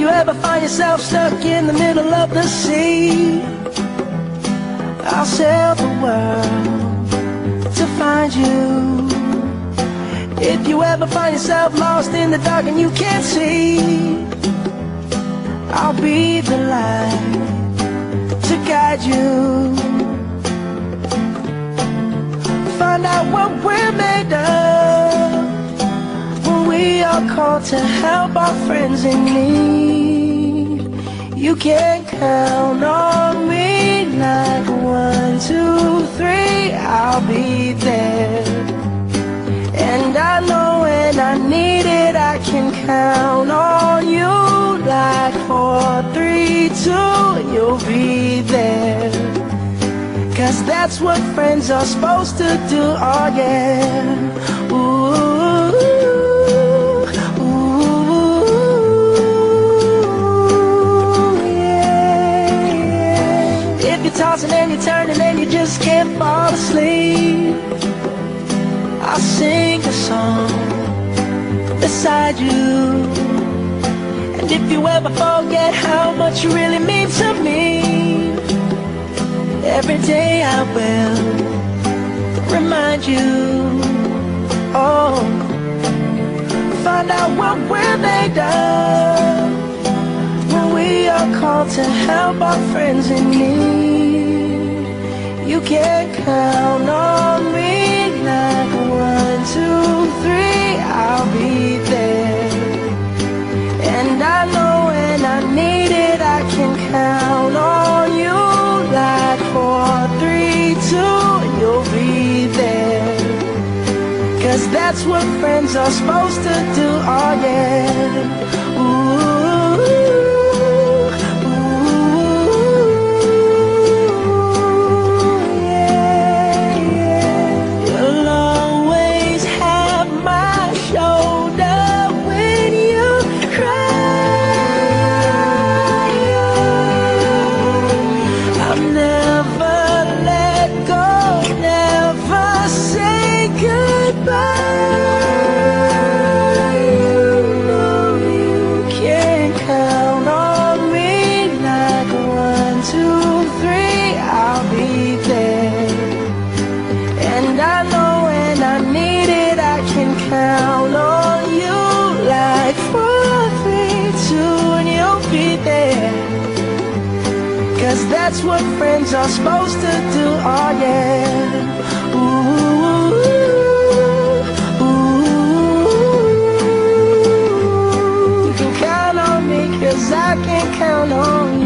you ever find yourself stuck in the middle of the sea, I'll sail the world to find you. If you ever find yourself lost in the dark and you can't see, I'll be the light to guide you. Find out what we're made of when we are called to help our friends in need. You can count on me like 1, 2, 3, I'll be there. And I know when I need it, I can count on you like 4, 3, 2, and you'll be there. 'Cause that's what friends are supposed to do, oh yeah. Ooh, ooh, yeah, yeah. If you're tossing and you're turning and you just can't fall asleep, I'll sing a song beside you. And if you ever forget how much you really mean to me, every day I will remind you. Oh, find out what we're made of when we are called to help our friends in need. You can count on me like 1, 2, 3, I'll be there. And I know when I need it, I can count on you like 4, 3, 2, and you'll be there. 'Cause that's what friends are supposed to do, oh yeah. Ooh, ooh, yeah, yeah. You'll always have my shoulder when you cry. I'll never let go, never say goodbye. You know you can count on me like 1, 2, 3, I'll be there. And I know when I need it, I can count on you like 4, 3, 2, and you'll be there. 'Cause that's what friends are supposed to do, oh yeah. Ooh, ooh, you can count on me 'cause I can count on you.